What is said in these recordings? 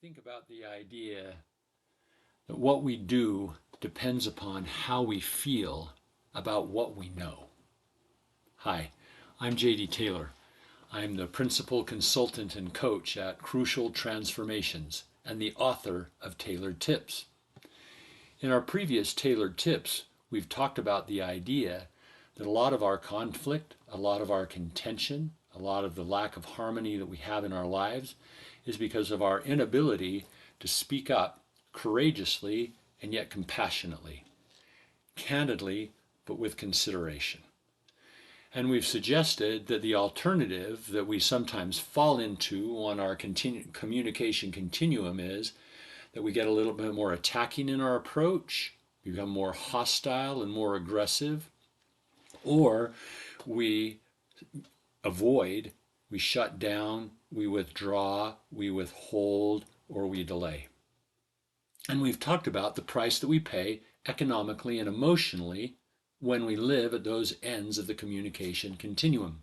Think about the idea that what we do depends upon how we feel about what we know. Hi, I'm JD Taylor. I'm the principal consultant and coach at Crucial Transformations and the author of Tailored Tips. In our previous Tailored Tips, we've talked about the idea that a lot of our conflict, a lot of our contention, a lot of the lack of harmony that we have in our lives is because of our inability to speak up courageously and yet compassionately, candidly, but with consideration. And we've suggested that the alternative that we sometimes fall into on our communication continuum is that we get a little bit more attacking in our approach, become more hostile and more aggressive, or we avoid, we shut down, we withdraw, we withhold, or we delay. And we've talked about the price that we pay economically and emotionally when we live at those ends of the communication continuum.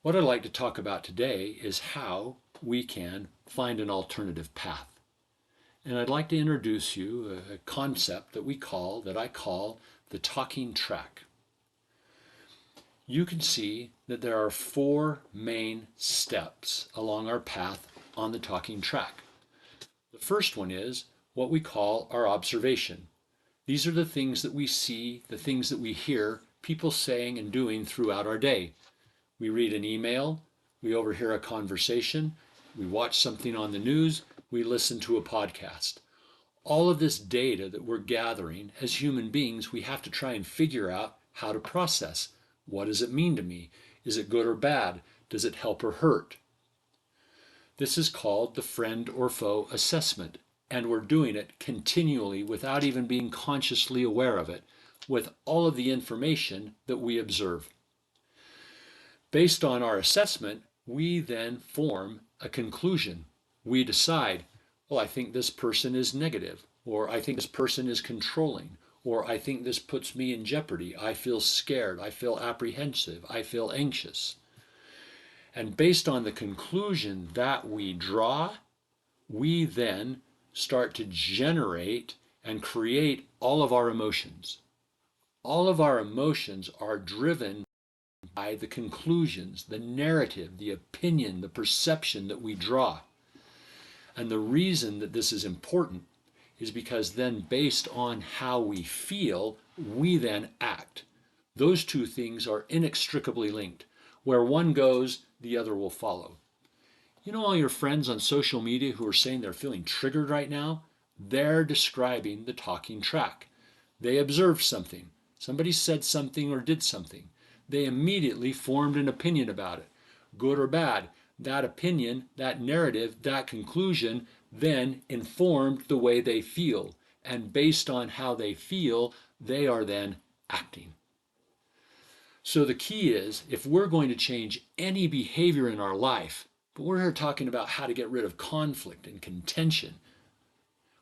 What I'd like to talk about today is how we can find an alternative path. And I'd like to introduce you a concept that I call the talking track. You can see that there are four main steps along our path on the talking track. The first one is what we call our observation. These are the things that we see, the things that we hear people saying and doing throughout our day. We read an email, we overhear a conversation, we watch something on the news, we listen to a podcast. All of this data that we're gathering as human beings, we have to try and figure out how to process. What does it mean to me? Is it good or bad? Does it help or hurt? This is called the friend or foe assessment, and we're doing it continually without even being consciously aware of it, with all of the information that we observe. Based on our assessment, we then form a conclusion. We decide, well, I think this person is negative, or I think this person is controlling, or I think this puts me in jeopardy. I feel scared. I feel apprehensive. I feel anxious. And based on the conclusion that we draw, we then start to generate and create all of our emotions. All of our emotions are driven by the conclusions, the narrative, the opinion, the perception that we draw. And the reason that this is important is because then based on how we feel, we then act. Those two things are inextricably linked. Where one goes, the other will follow. You know all your friends on social media who are saying they're feeling triggered right now? They're describing the talking track. They observed something. Somebody said something or did something. They immediately formed an opinion about it, good or bad. That opinion, that narrative, that conclusion then informed the way they feel. And based on how they feel, they are then acting. So the key is, if we're going to change any behavior in our life, but we're here talking about how to get rid of conflict and contention,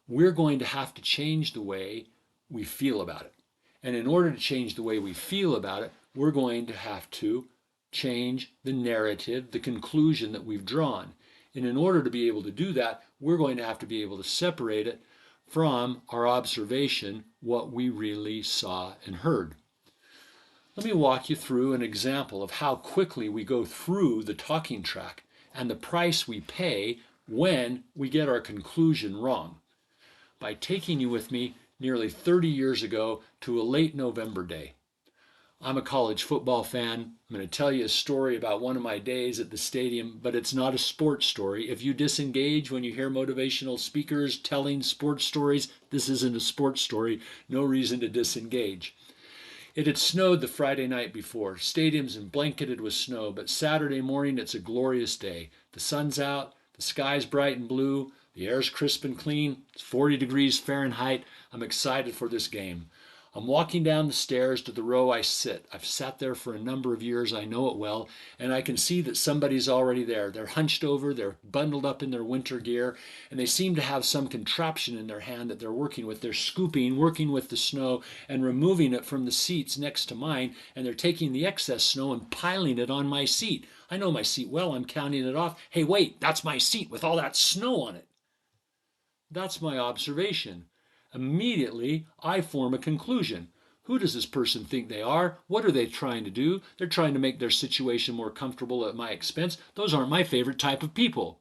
we're going to have to change the way we feel about it. And in order to change the way we feel about it, we're going to have to change the narrative, the conclusion that we've drawn. And in order to be able to do that, we're going to have to be able to separate it from our observation, what we really saw and heard. Let me walk you through an example of how quickly we go through the talking track and the price we pay when we get our conclusion wrong. By taking you with me nearly 30 years ago to a late November day. I'm a college football fan. I'm going to tell you a story about one of my days at the stadium, but it's not a sports story. If you disengage when you hear motivational speakers telling sports stories, this isn't a sports story. No reason to disengage. It had snowed the Friday night before. Stadium's blanketed with snow, but Saturday morning it's a glorious day. The sun's out, the sky's bright and blue, the air's crisp and clean, it's 40 degrees Fahrenheit. I'm excited for this game. I'm walking down the stairs to the row I sit. I've sat there for a number of years. I know it well. And I can see that somebody's already there. They're hunched over. They're bundled up in their winter gear. And they seem to have some contraption in their hand that they're working with. They're scooping, working with the snow and removing it from the seats next to mine. And they're taking the excess snow and piling it on my seat. I know my seat well. I'm counting it off. Hey, wait, that's my seat with all that snow on it. That's my observation. Immediately, I form a conclusion. Who does this person think they are? What are they trying to do? They're trying to make their situation more comfortable at my expense. Those aren't my favorite type of people.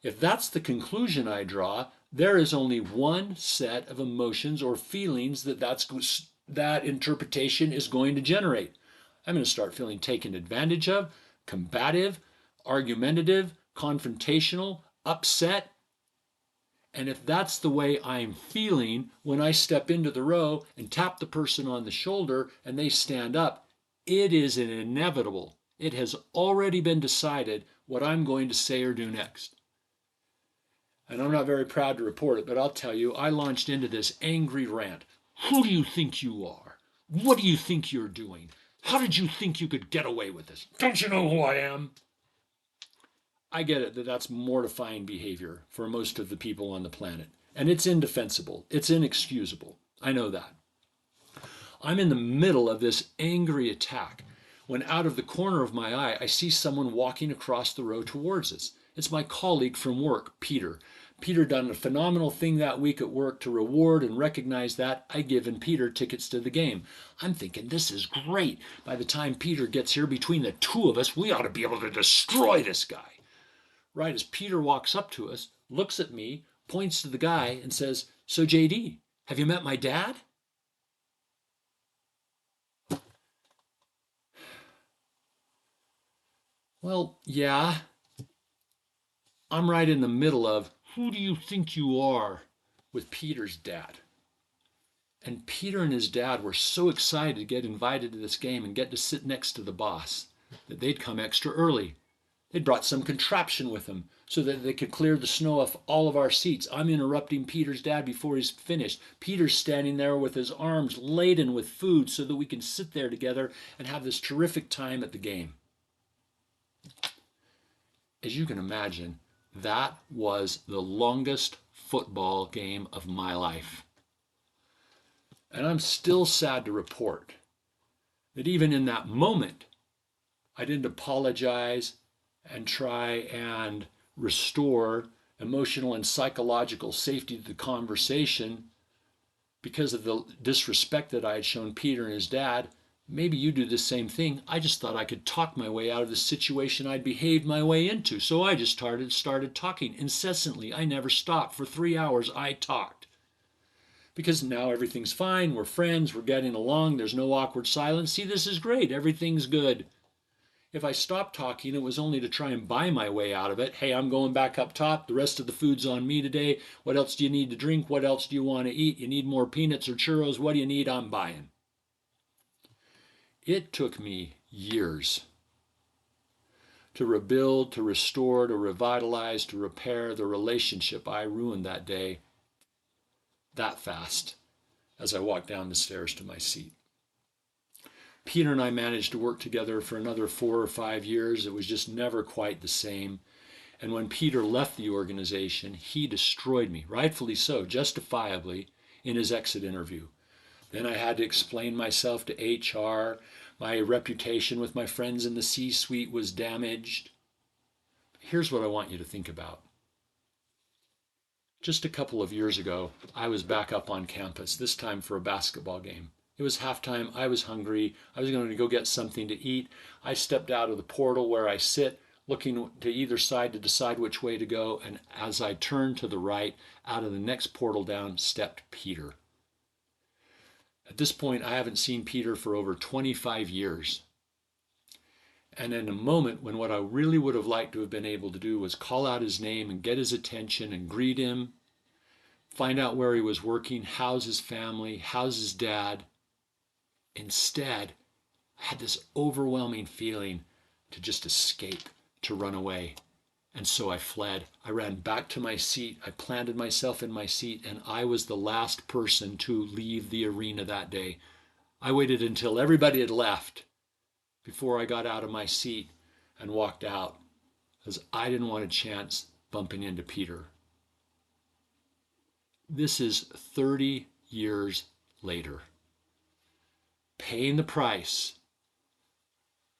If that's the conclusion I draw, there is only one set of emotions or feelings that interpretation is going to generate. I'm going to start feeling taken advantage of, combative, argumentative, confrontational, upset. And if that's the way I'm feeling when I step into the row and tap the person on the shoulder and they stand up, it is inevitable. It has already been decided what I'm going to say or do next. And I'm not very proud to report it, but I'll tell you, I launched into this angry rant. Who do you think you are? What do you think you're doing? How did you think you could get away with this? Don't you know who I am? I get it that that's mortifying behavior for most of the people on the planet. And it's indefensible. It's inexcusable. I know that. I'm in the middle of this angry attack when out of the corner of my eye, I see someone walking across the row towards us. It's my colleague from work, Peter. Peter done a phenomenal thing that week at work to reward and recognize that. I given Peter tickets to the game. I'm thinking, this is great. By the time Peter gets here, between the two of us, we ought to be able to destroy this guy. Right as Peter walks up to us, looks at me, points to the guy, and says, "So JD, have you met my dad?" Well, yeah. I'm right in the middle of, who do you think you are, with Peter's dad. And Peter and his dad were so excited to get invited to this game and get to sit next to the boss that they'd come extra early. They'd brought some contraption with them so that they could clear the snow off all of our seats. I'm interrupting Peter's dad before he's finished. Peter's standing there with his arms laden with food so that we can sit there together and have this terrific time at the game. As you can imagine, that was the longest football game of my life. And I'm still sad to report that even in that moment, I didn't apologize and try and restore emotional and psychological safety to the conversation because of the disrespect that I had shown Peter and his dad. Maybe you do the same thing. I just thought I could talk my way out of the situation I'd behaved my way into. So I just started talking incessantly. I never stopped. For 3 hours, I talked. Because now everything's fine. We're friends. We're getting along. There's no awkward silence. See, this is great. Everything's good. If I stopped talking, it was only to try and buy my way out of it. Hey, I'm going back up top. The rest of the food's on me today. What else do you need to drink? What else do you want to eat? You need more peanuts or churros? What do you need? I'm buying. It took me years to rebuild, to restore, to revitalize, to repair the relationship I ruined that day that fast as I walked down the stairs to my seat. Peter and I managed to work together for another 4 or 5 years. It was just never quite the same. And when Peter left the organization, he destroyed me, rightfully so, justifiably, in his exit interview. Then I had to explain myself to HR. My reputation with my friends in the C-suite was damaged. Here's what I want you to think about. Just a couple of years ago, I was back up on campus, this time for a basketball game. It was halftime. I was hungry. I was going to go get something to eat. I stepped out of the portal where I sit, looking to either side to decide which way to go. And as I turned to the right, out of the next portal down stepped Peter. At this point, I haven't seen Peter for over 25 years. And in a moment when what I really would have liked to have been able to do was call out his name and get his attention and greet him, find out where he was working, how's his family, how's his dad. Instead, I had this overwhelming feeling to just escape, to run away. And so I fled. I ran back to my seat. I planted myself in my seat, and I was the last person to leave the arena that day. I waited until everybody had left before I got out of my seat and walked out, because I didn't want a chance bumping into Peter. This is 30 years later, paying the price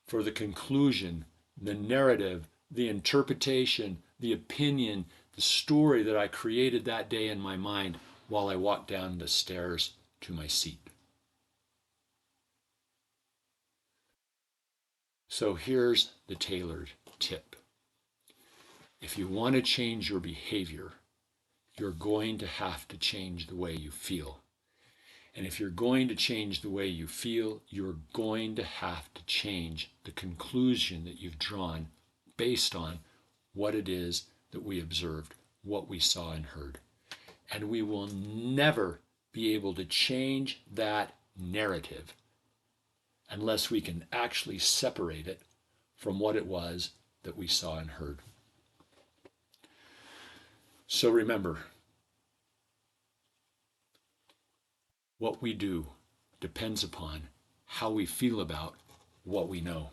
for the conclusion, the narrative, the interpretation, the opinion, the story that I created that day in my mind while I walked down the stairs to my seat. So here's the tailored tip. If you want to change your behavior, you're going to have to change the way you feel. And if you're going to change the way you feel, you're going to have to change the conclusion that you've drawn based on what it is that we observed, what we saw and heard. And we will never be able to change that narrative unless we can actually separate it from what it was that we saw and heard. So remember, what we do depends upon how we feel about what we know.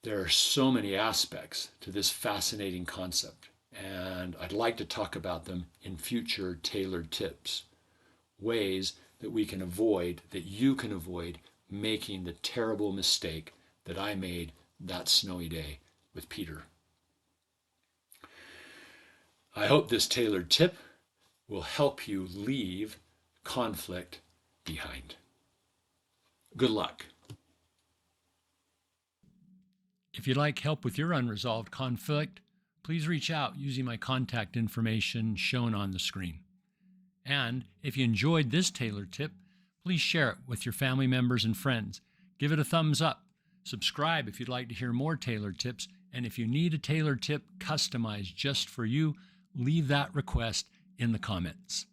There are so many aspects to this fascinating concept, and I'd like to talk about them in future tailored tips, ways that we can avoid, that you can avoid making the terrible mistake that I made that snowy day with Peter. I hope this tailored tip will help you leave conflict behind. Good luck. If you'd like help with your unresolved conflict, please reach out using my contact information shown on the screen. And if you enjoyed this tailored tip, please share it with your family members and friends. Give it a thumbs up. Subscribe if you'd like to hear more tailored tips. And if you need a tailored tip customized just for you, leave that request in the comments.